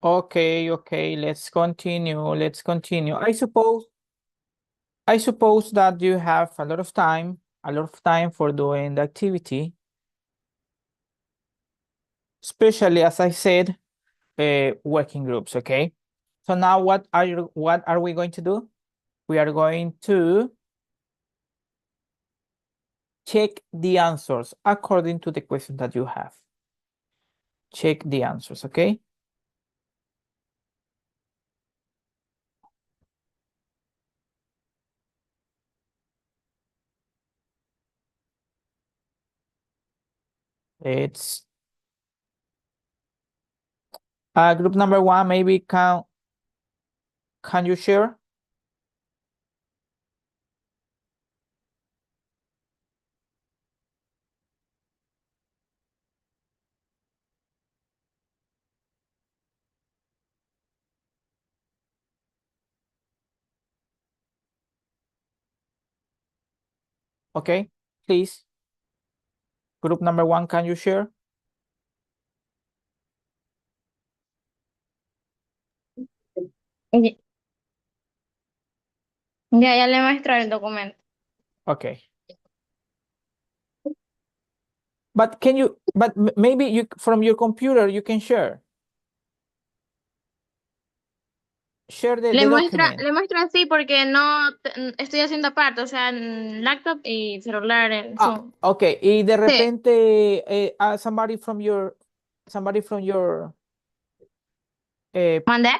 Okay, okay, let's continue. Let's continue. I suppose that you have a lot of time for doing the activity, especially as I said, working groups, okay? So now what are we going to do? We are going to check the answers according to the question that you have. Check the answers, okay? It's group number one, maybe can you share? Okay, please. Group number one, can you share? Ya, ya le muestro el documento. Okay. But maybe you from your computer you can share. Share the document. Le muestro así porque no estoy haciendo aparte, o sea, en laptop y celular en Ah, Zoom. okay. Y de Sí, repente somebody from your uh, ¿mandé?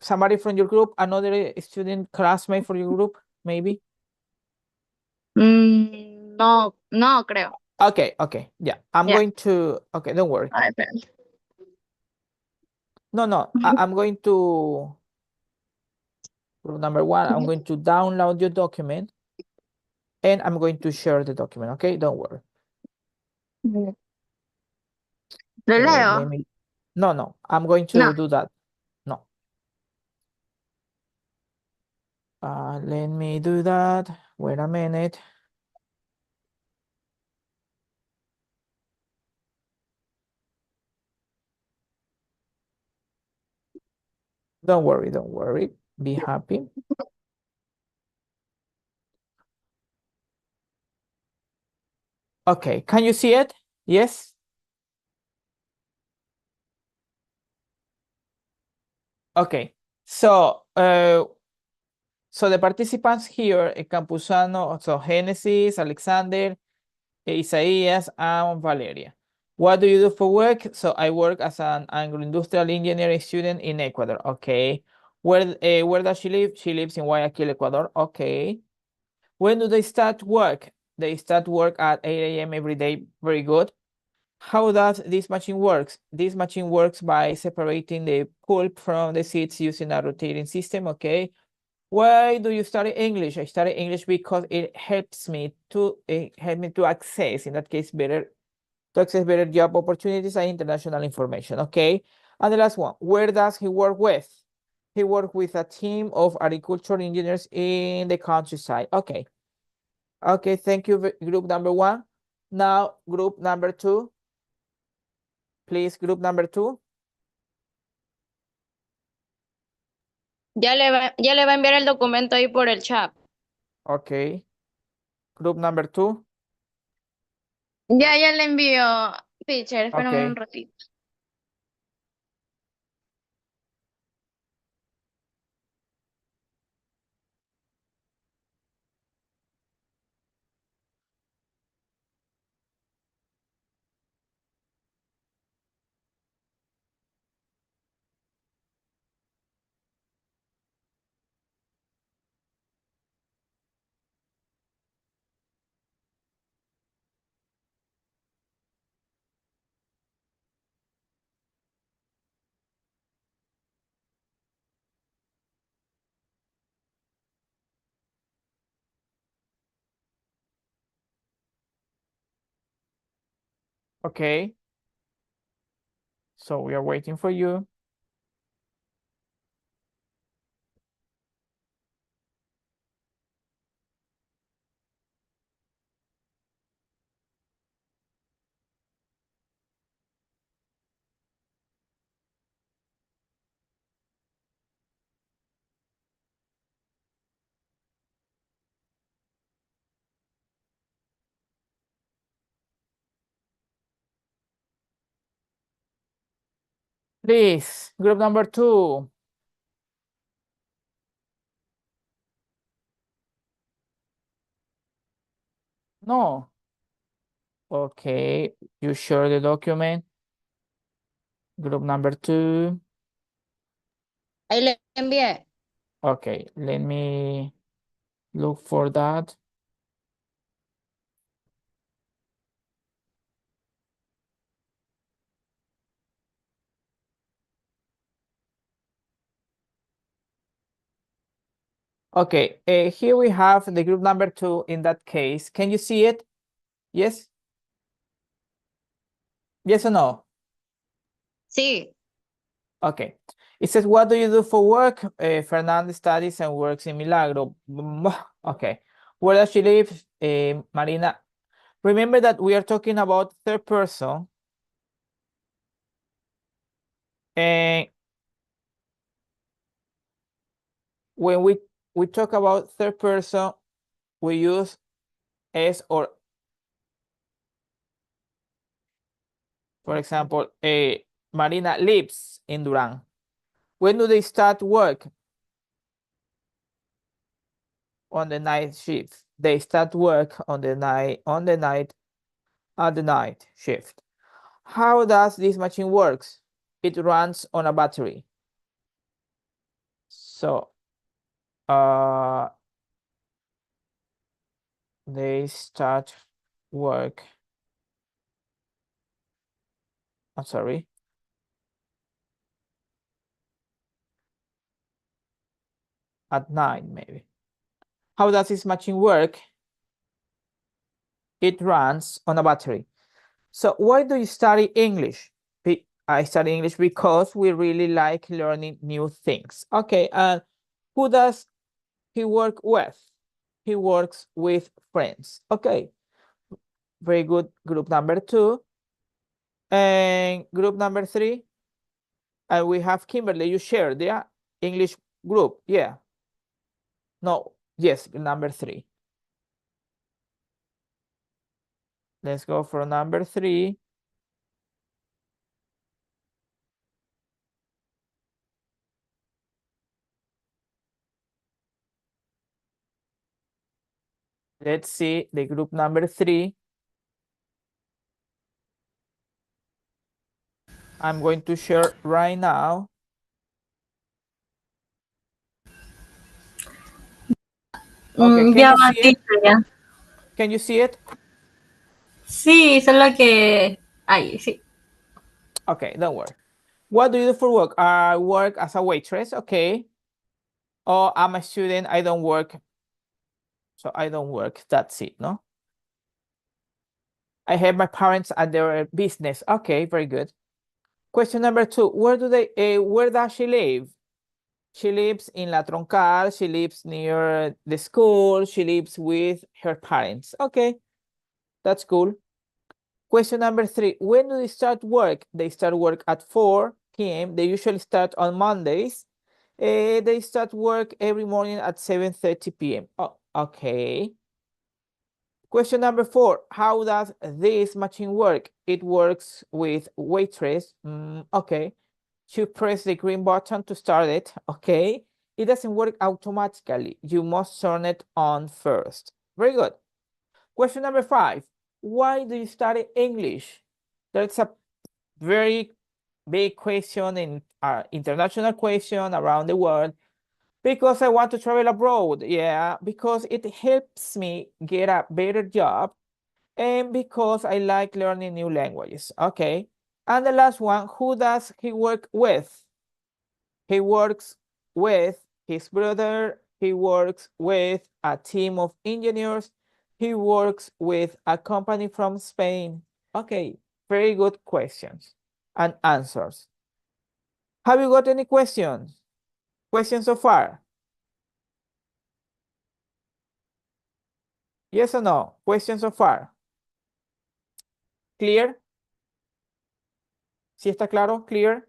somebody from your group, another student classmate for your group, maybe. No, no creo. Okay, okay. Yeah. I'm Ya. going to okay, don't worry. A ver, espera. No, no. I'm going to group number one, I'm going to download your document and I'm going to share the document. Okay, don't worry. ¿Lo Let leo? me. No, no. I'm going No. to do that. No. Let me do that. Wait a minute. Don't worry, don't worry. Be happy. Okay, can you see it? Yes? Okay. So the participants here, Campuzano, so Genesis, Alexander, Isaías, and Valeria. What do you do for work? So I work as an agro-industrial engineering student in Ecuador. Okay. Where does she live? She lives in Guayaquil, Ecuador. Okay. When do they start work? They start work at 8 a.m. every day. Very good. How does this machine works? This machine works by separating the pulp from the seeds using a rotating system. Okay. Why do you study English? I study English because it helps me to access, in that case, better job opportunities and international information. Okay. And the last one, where does he work with? He works with a team of agricultural engineers in the countryside. Okay. Okay, thank you, group number one. Now, group number two. Please, group number two. Ya le va a enviar el documento ahí por el chat. Okay. Group number two. Ya le envío, teacher, espérame un Okay. ratito. Okay. So we are waiting for you. Please, group number 2. No. Okay, you share the document. Group number 2. Ahí le envié. Okay, let me look for that. Okay, here we have the group number 2 in that case. Can you see it? Yes? Yes or no? Sí. Okay. It says, what do you do for work? Fernanda studies and works in Milagro. Okay. Where does she live? Marina. Remember that we are talking about third person. And when we talk about third person, we use S or, for example, Marina lives in Duran. When do they start work? On the night shift. They start work on the night at the night shift. How does this machine works? It runs on a battery. So they start work. I'm sorry. At night, maybe. How does this machine work? It runs on a battery. So why do you study English? I study English because we really like learning new things. Okay, and who does he work with? He works with friends. Okay, very good. Group number 2. And group number 3. And we have Kimberly, you shared, yeah? English group, yeah. No, yes, number 3. Let's go for number 3. Let's see the group number 3. I'm going to share right now. Okay, can Ya you see it? listo, ya. Can you see it? Sí, solo que... Ahí, sí. Okay, don't worry. What do you do for work? I work as a waitress, okay. Or I'm a student, I don't work. So I don't work, that's it, no? I have my parents at their business. Okay, very good. Question number 2, where does she live? She lives in La Troncal, she lives near the school, she lives with her parents. Okay, that's cool. Question number 3, when do they start work? They start work at 4 p.m. They usually start on Mondays. They start work every morning at 7:30 p.m. Oh, okay. Question number 4, how does this machine work? It works with waitress. Okay. You press the green button to start it, okay? It doesn't work automatically. You must turn it on first. Very good. Question number 5, why do you study English? That's a very big question in international question around the world. Because I want to travel abroad, yeah, because it helps me get a better job and because I like learning new languages, okay? And the last one, who does he work with? He works with his brother, he works with a team of engineers, he works with a company from Spain. Okay, very good questions and answers. Have you got any questions? Questions so far? Yes or no? Questions so far? Clear? ¿Sí está claro? Clear?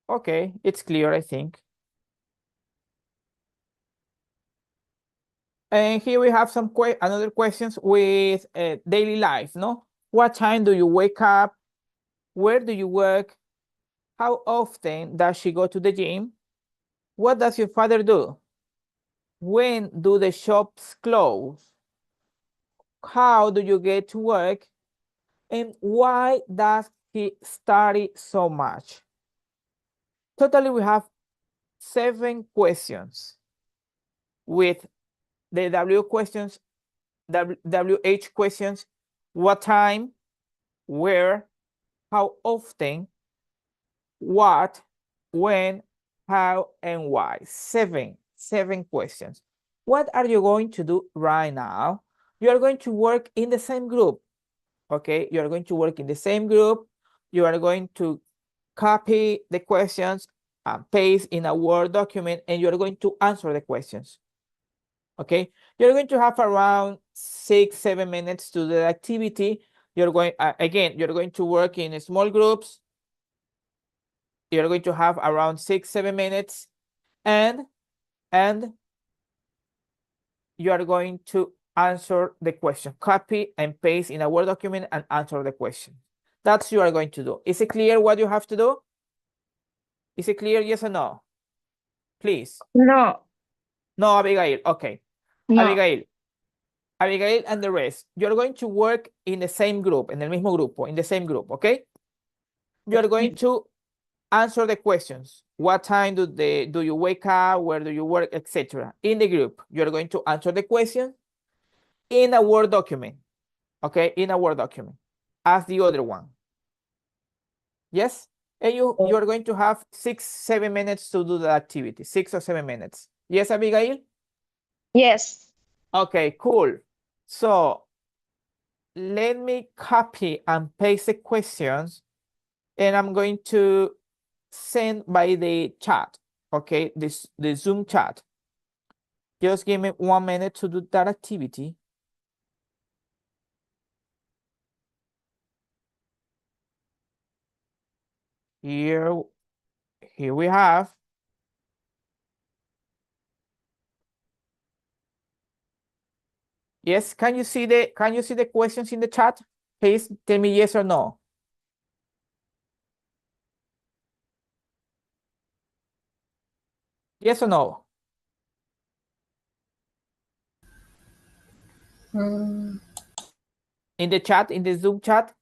Okay, it's clear, I think. And here we have some another questions with daily life, no? What time do you wake up? Where do you work? How often does she go to the gym? What does your father do? When do the shops close? How do you get to work? And why does he study so much? Totally, we have 7 questions with the WH questions. What time? Where? How often? What? When? How? And why? Seven questions. What are you going to do right now? You are going to work in the same group. Okay, you are going to work in the same group. You are going to copy the questions and paste in a Word document, and you're going to answer the questions. Okay, you're going to have around 6-7 minutes to do the activity. You're going, again, you're going to work in small groups. You're going to have around 6-7 minutes, and you are going to answer the question. Copy and paste in a Word document and answer the question. That's what you are going to do. Is it clear what you have to do? Is it clear, yes or no? Please. No. No, Abigail. Okay. No. Abigail and the rest. You're going to work in the same group, en el mismo grupo, in the same group, okay? You're going to answer the questions. What time do you wake up? Where do you work, etc. In the group, you're going to answer the question in a Word document, okay? In a Word document, as the other one. Yes? And you're going to have 6-7 minutes to do the activity, 6 or 7 minutes. Yes, Abigail? Yes. Okay, cool. So let me copy and paste the questions, and I'm going to send by the chat, okay? The Zoom chat. Just give me 1 minute to do that activity. Here we have. Yes, can you see the questions in the chat? Please tell me yes or no. Yes or no? In the chat, in the Zoom chat?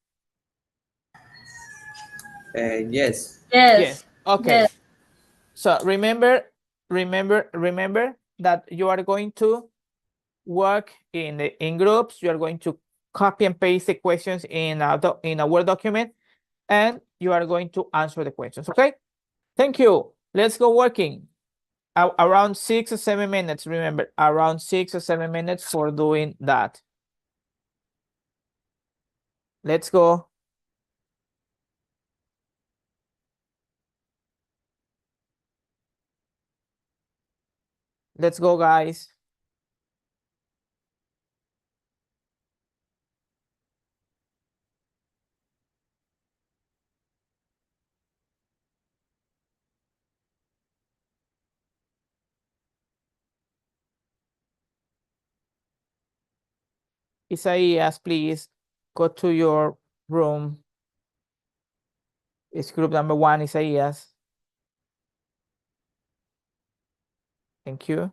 Yes. Yes. Okay. Yes. So remember that you are going to work in groups. You are going to copy and paste the questions in a Word document, and you are going to answer the questions. Okay. Thank you. Let's go working. Around 6 or 7 minutes. Remember, around 6 or 7 minutes for doing that. Let's go. Let's go, guys. Isaias, please go to your room. It's group number 1, Isaias. Thank you.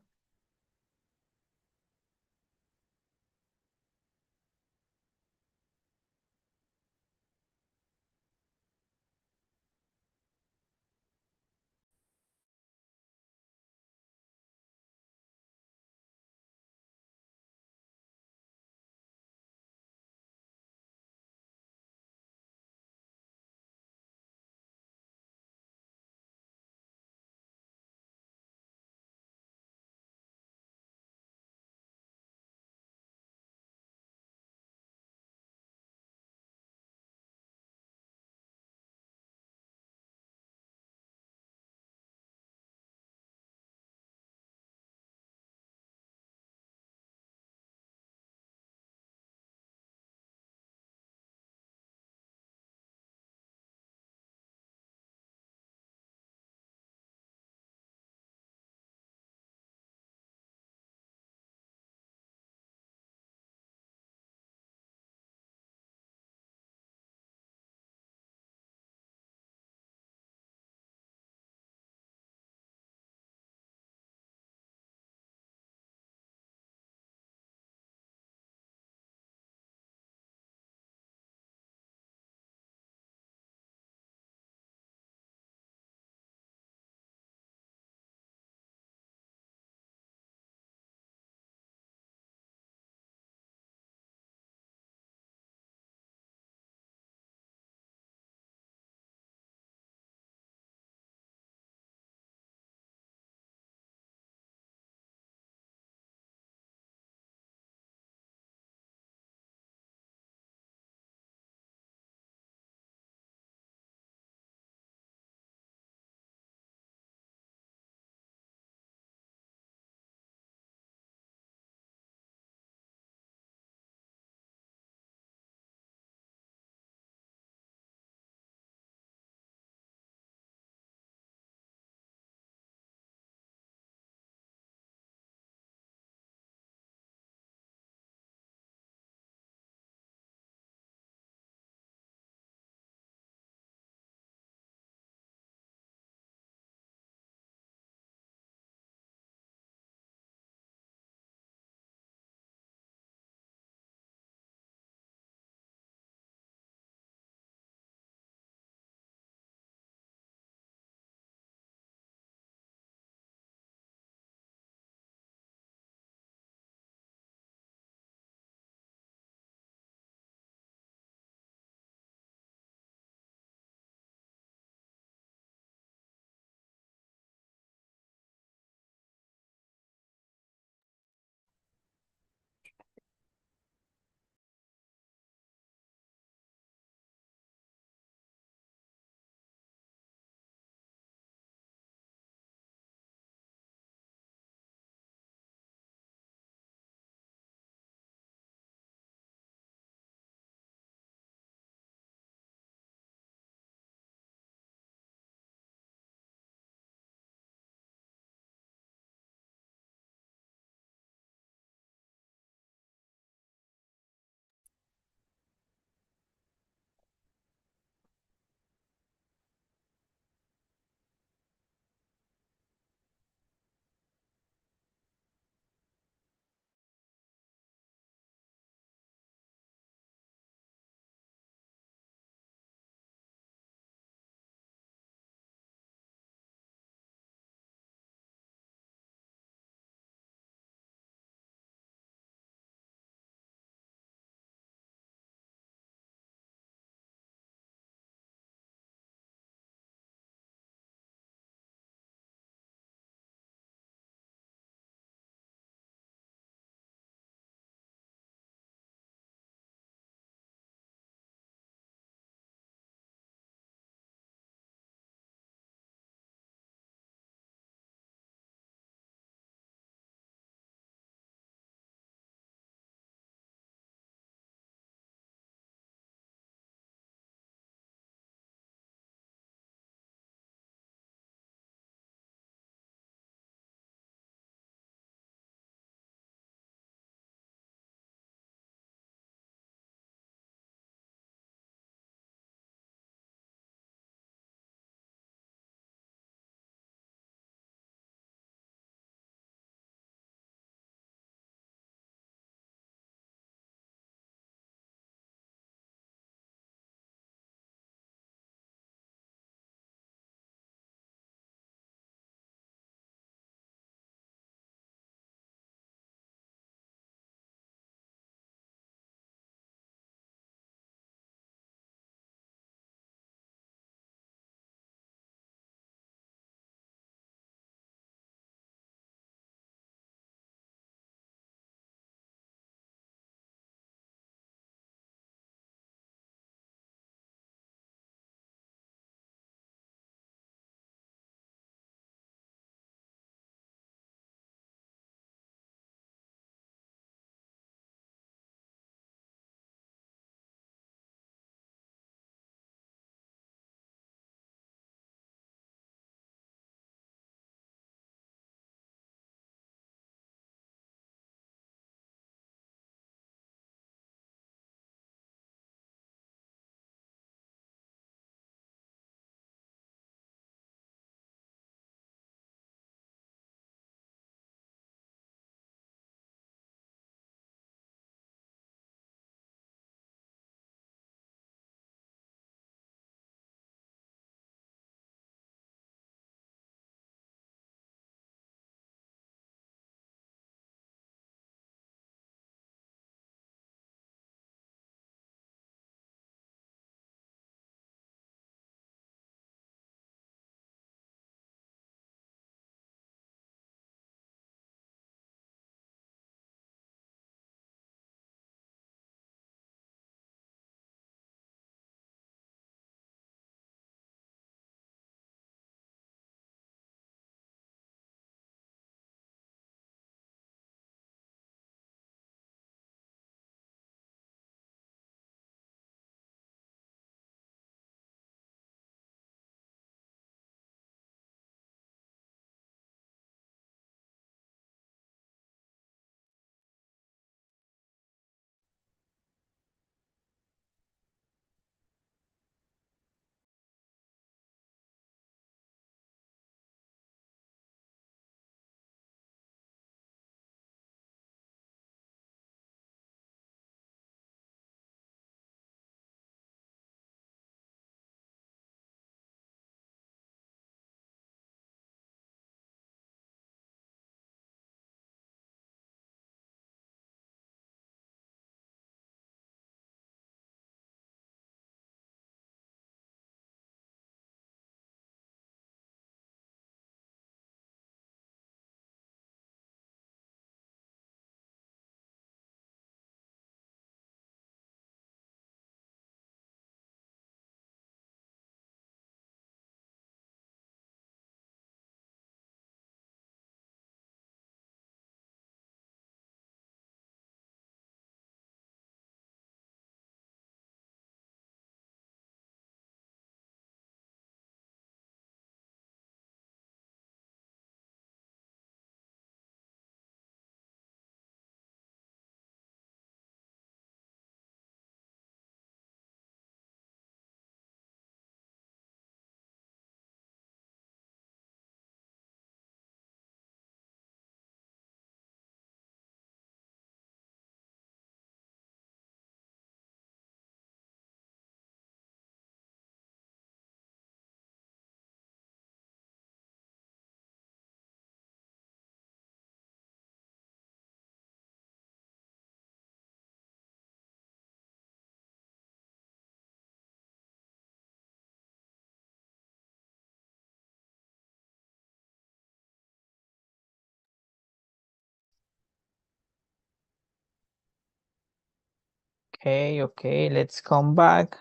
Okay, let's come back.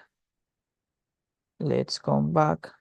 Let's come back.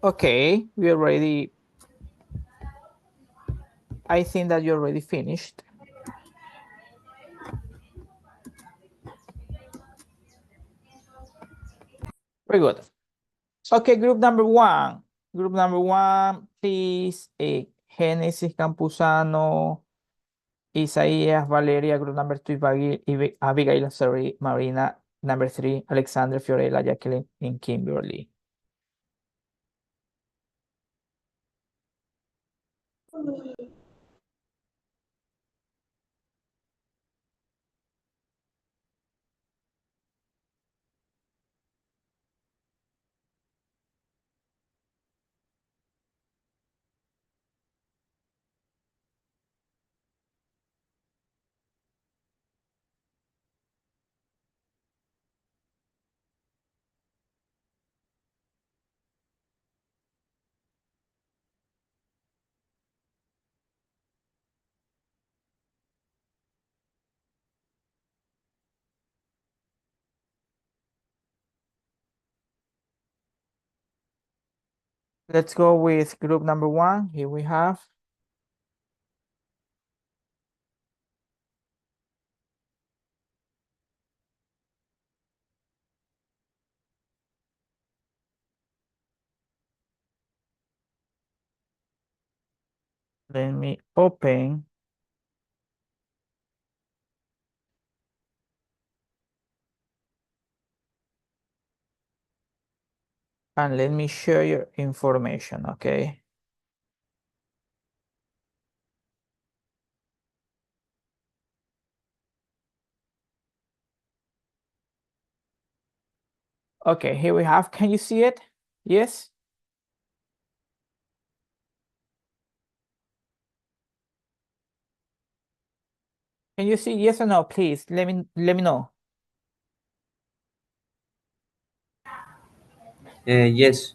Okay, we already. I think that you already finished. Very good. Okay, group number one. Group number one, please. Génesis, Campuzano, Isaías, Valeria. Group number two, Abigail, sorry, Marina. Number three, Alexander, Fiorella, Jacqueline, and Kimberly. Let's go with group number one. Here we have. Let me open. And let me share your information, okay? Okay, here we have, can you see it? Yes? Can you see yes or no, please? Let me know. Yes.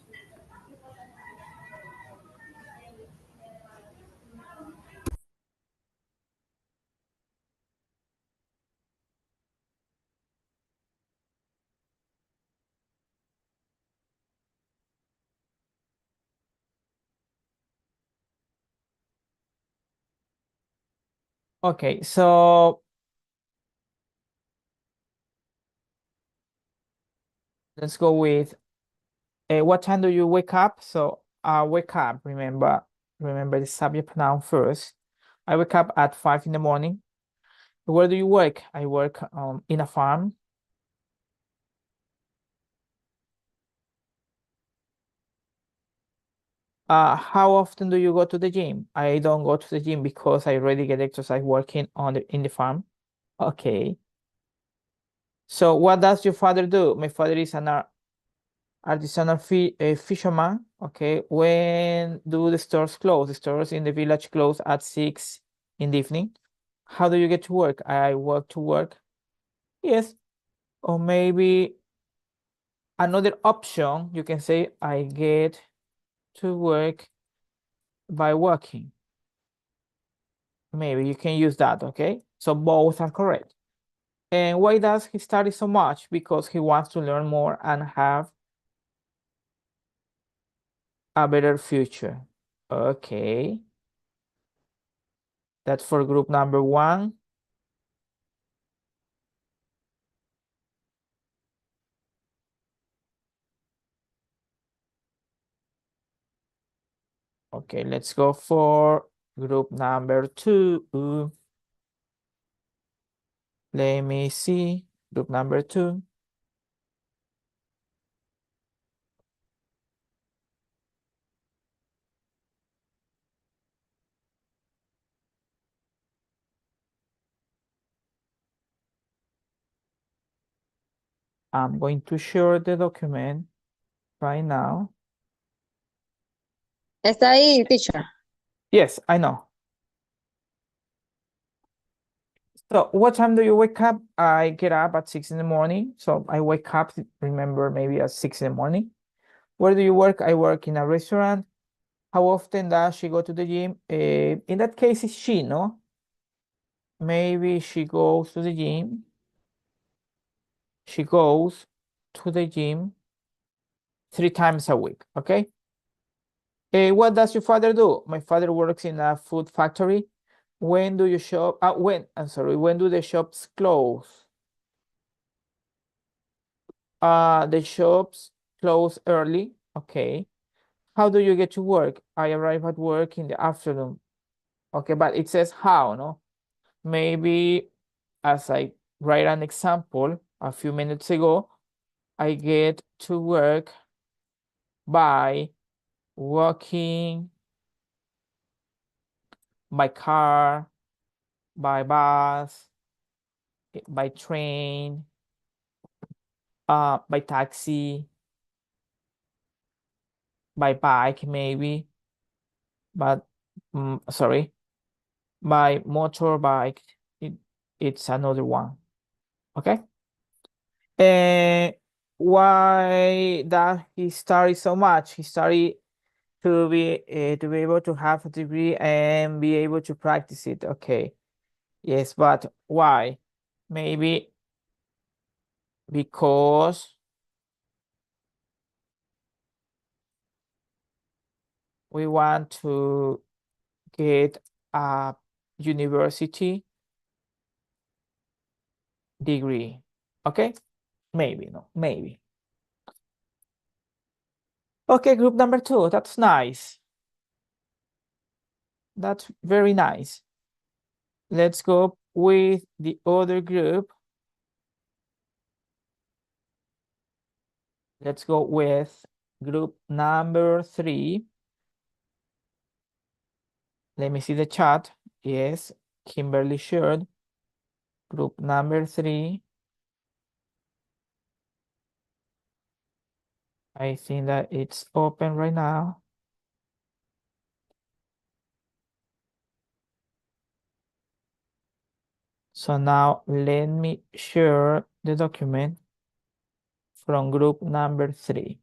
Okay, so let's go with what time do you wake up? So wake up, remember the subject pronoun first. I wake up at 5 in the morning. Where do you work? I work in a farm. How often do you go to the gym? I don't go to the gym because I already get exercise working in the farm. Okay. So what does your father do? My father is an artisanal fisherman. Okay. When do the stores close? The stores in the village close at 6 in the evening. How do you get to work? I walk to work. Yes. Or maybe another option, you can say I get to work by walking. Maybe you can use that, okay? So both are correct. And why does he study so much? Because he wants to learn more and have a better future. Okay. That's for group number 1. Okay, let's go for group number 2. Let me see. Group number 2. I'm going to share the document right now. Está ahí, teacher. Yes, I know. So what time do you wake up? I get up at 6 in the morning. So I wake up, remember, maybe at 6 in the morning. Where do you work? I work in a restaurant. How often does she go to the gym? In that case, it's she, no? Maybe she goes to the gym. She goes to the gym 3 times a week, okay? What does your father do? My father works in a food factory. When do you shop? When do the shops close? The shops close early, okay. How do you get to work? I arrive at work in the afternoon. Okay, but it says how, no? Maybe as I write an example a few minutes ago, I get to work by walking, by car, by bus, by train, by taxi, by bike maybe, but sorry, by motorbike. It's another one. Okay. And why does he study so much? He study to be able to have a degree and be able to practice it. Okay. Yes, but why? Maybe because we want to get a university degree. Okay? Maybe, no, maybe. Okay, group number 2. That's nice. That's very nice. Let's go with the other group. Let's go with group number 3. Let me see the chat. Yes, Kimberly shared. Group number 3. I think that it's open right now. So now let me share the document from group number 3.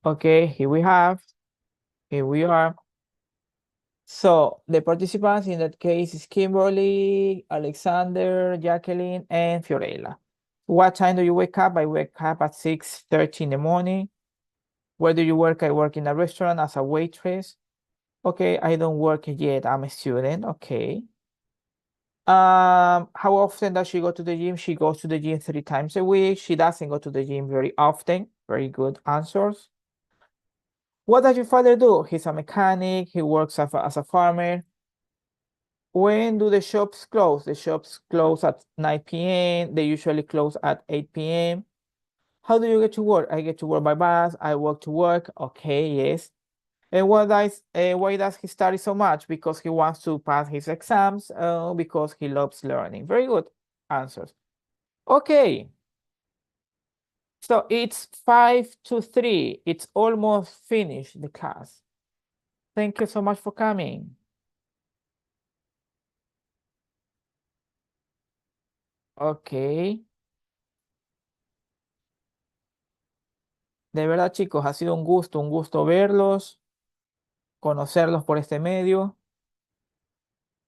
Okay, here we are. So the participants in that case is Kimberly, Alexander, Jacqueline, and Fiorella. What time do you wake up? I wake up at 6:30 in the morning. Where do you work? I work in a restaurant as a waitress. Okay, I don't work yet. I'm a student. Okay. How often does she go to the gym? She goes to the gym 3 times a week. She doesn't go to the gym very often. Very good answers. What does your father do? He's a mechanic. He works as a farmer. When do the shops close? The shops close at 9 p.m. They usually close at 8 p.m. How do you get to work? I get to work by bus. I walk to work. Okay, yes. And why does he study so much? Because he wants to pass his exams, because he loves learning. Very good answers. Okay. So it's 5-3. It's almost finished the class. Thank you so much for coming. Okay. De verdad, chicos, ha sido un gusto verlos, conocerlos por este medio.